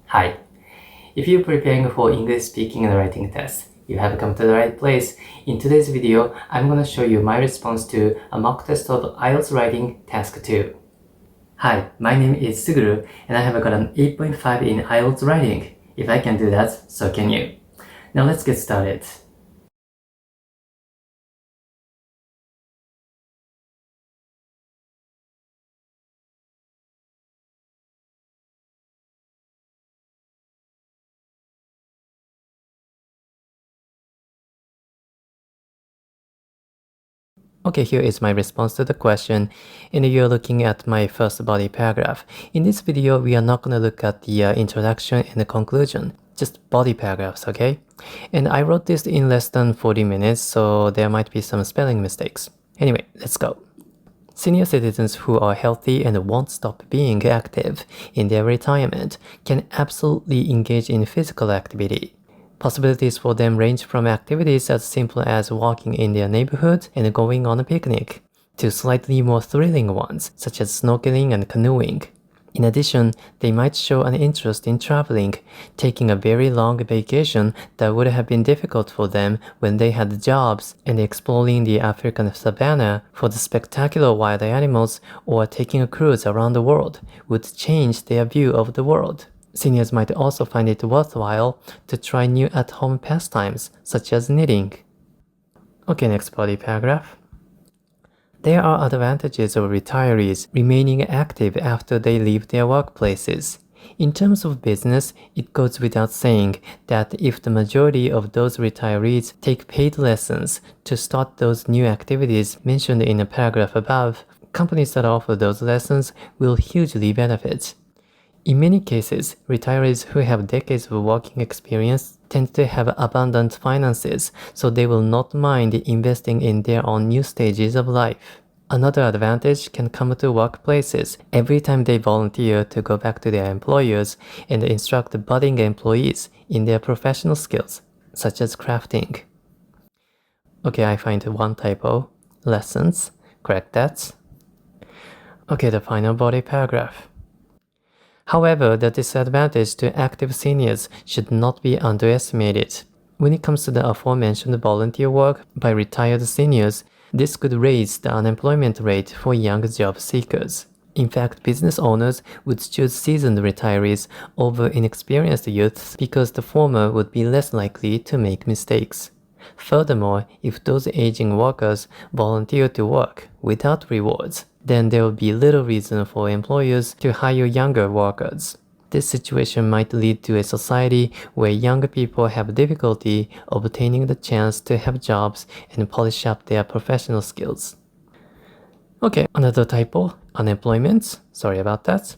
Hi. If you're preparing for English speaking and writing tests, you have come to the right place. In today's video, I'm going to show you my response to a mock test of IELTS writing task 2. Hi, my name is Suguru and I have got an 8.5 in IELTS writing. If I can do that, so can you. Now let's get started. Okay, here is my response to the question, and you're looking at my first body paragraph. In this video, we are not going to look at the introduction and the conclusion, just body paragraphs, okay? And I wrote this in less than 40 minutes, so there might be some spelling mistakes. Anyway, let's go. Senior citizens who are healthy and won't stop being active in their retirement can absolutely engage in physical activity. Possibilities for them range from activities as simple as walking in their neighborhood and going on a picnic, to slightly more thrilling ones, such as snorkeling and canoeing. In addition, they might show an interest in traveling, taking a very long vacation that would have been difficult for them when they had jobs, and exploring the African savanna for the spectacular wild animals, or taking a cruise around the world would change their view of the world. Seniors might also find it worthwhile to try new at-home pastimes, such as knitting. Okay, next body paragraph. There are advantages of retirees remaining active after they leave their workplaces. In terms of business, it goes without saying that if the majority of those retirees take paid lessons to start those new activities mentioned in the paragraph above, companies that offer those lessons will hugely benefit. In many cases, retirees who have decades of working experience tend to have abundant finances, so they will not mind investing in their own new stages of life. Another advantage can come to workplaces every time they volunteer to go back to their employers and instruct budding employees in their professional skills, such as crafting. Okay, I find one typo. Lessons. Correct that. Okay, the final body paragraph. However, the disadvantage to active seniors should not be underestimated. When it comes to the aforementioned volunteer work by retired seniors, this could raise the unemployment rate for young job seekers. In fact, business owners would choose seasoned retirees over inexperienced youths because the former would be less likely to make mistakes. Furthermore, if those aging workers volunteer to work without rewards, then there will be little reason for employers to hire younger workers. This situation might lead to a society where younger people have difficulty obtaining the chance to have jobs and polish up their professional skills. Okay, another typo, unemployment. Sorry about that.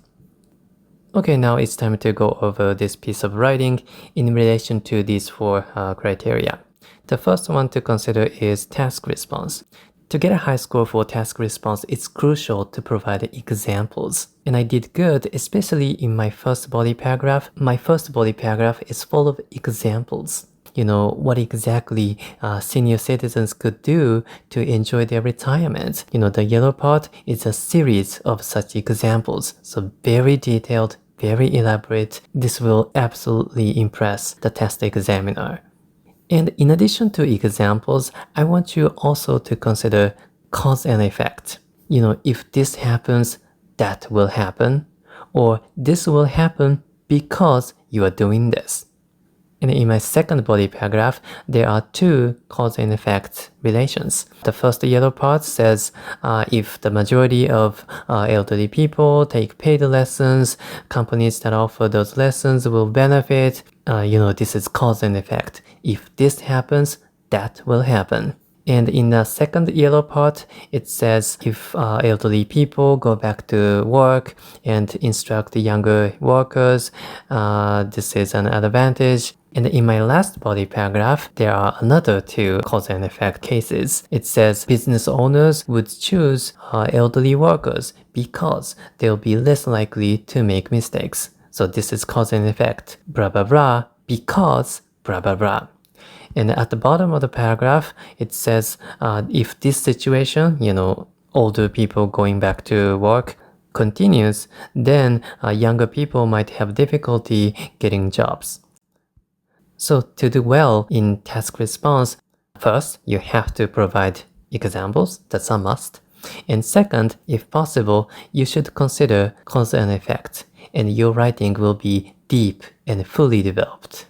Okay, now it's time to go over this piece of writing in relation to these four criteria. The first one to consider is task response. To get a high score for task response, it's crucial to provide examples. And I did good, especially in my first body paragraph. My first body paragraph is full of examples. You know, what exactly senior citizens could do to enjoy their retirement. You know, the yellow part is a series of such examples. So very detailed, very elaborate. This will absolutely impress the test examiner. And in addition to examples, I want you also to consider cause and effect. You know, if this happens, that will happen, or this will happen because you are doing this. And in my second body paragraph, there are two cause and effect relations. The first yellow part says if the majority of elderly people take paid lessons, companies that offer those lessons will benefit. You know, this is cause and effect. If this happens, that will happen. And in the second yellow part, it says if elderly people go back to work and instruct younger workers, this is an advantage. And in my last body paragraph, there are another two cause and effect cases. It says business owners would choose elderly workers because they'll be less likely to make mistakes. So this is cause and effect. Blah, blah, blah, because blah, blah, blah. And at the bottom of the paragraph, it says if this situation, you know, older people going back to work, continues, then younger people might have difficulty getting jobs. So to do well in task response, first, you have to provide examples. That's a must. And second, if possible, you should consider cause and effect, and your writing will be deep and fully developed.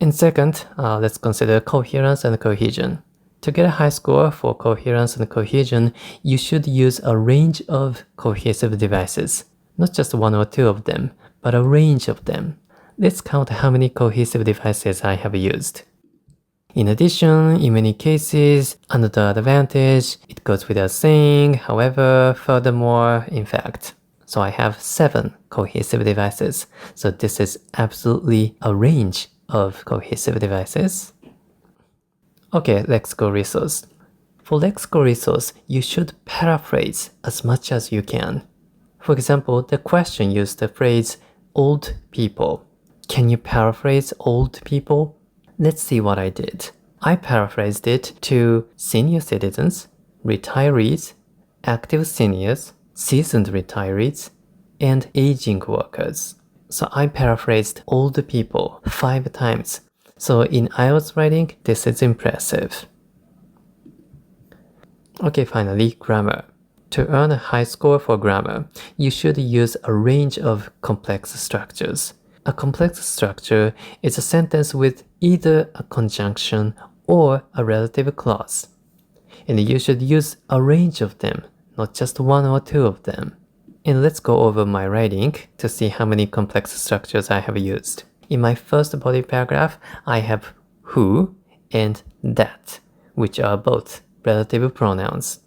And second, let's consider coherence and cohesion. To get a high score for coherence and cohesion, you should use a range of cohesive devices. Not just one or two of them, but a range of them. Let's count how many cohesive devices I have used. In addition, in many cases, another advantage, it goes without saying, however, furthermore, in fact. So I have 7 cohesive devices. So this is absolutely a range of cohesive devices. Okay, lexical resource. For lexical resource, you should paraphrase as much as you can. For example, the question used the phrase old people. Can you paraphrase old people? Let's see what I did. I paraphrased it to senior citizens, retirees, active seniors, seasoned retirees, and aging workers. So I paraphrased old people 5 times. So in IELTS writing, this is impressive. Okay, finally, grammar. To earn a high score for grammar, you should use a range of complex structures. A complex structure is a sentence with either a conjunction or a relative clause. And you should use a range of them, not just 1 or 2 of them. And let's go over my writing to see how many complex structures I have used. In my first body paragraph, I have who and that, which are both relative pronouns.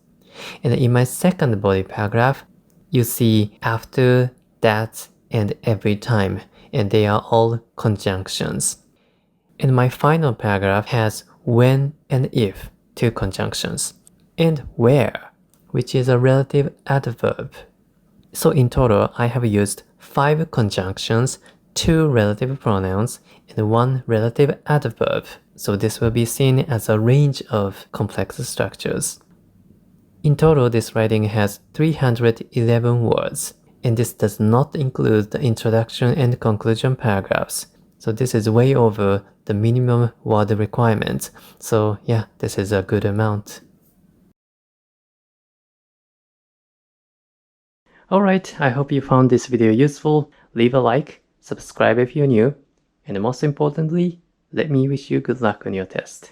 And in my second body paragraph, you see after, that, and every time, and they are all conjunctions. And my final paragraph has when and if, 2 conjunctions, and where, which is a relative adverb. So in total, I have used 5 conjunctions, 2 relative pronouns, and 1 relative adverb. So this will be seen as a range of complex structures. In total, this writing has 311 words, and this does not include the introduction and conclusion paragraphs. So this is way over the minimum word requirement. So yeah, this is a good amount. Alright, I hope you found this video useful. Leave a like, subscribe if you're new, and most importantly, let me wish you good luck on your test.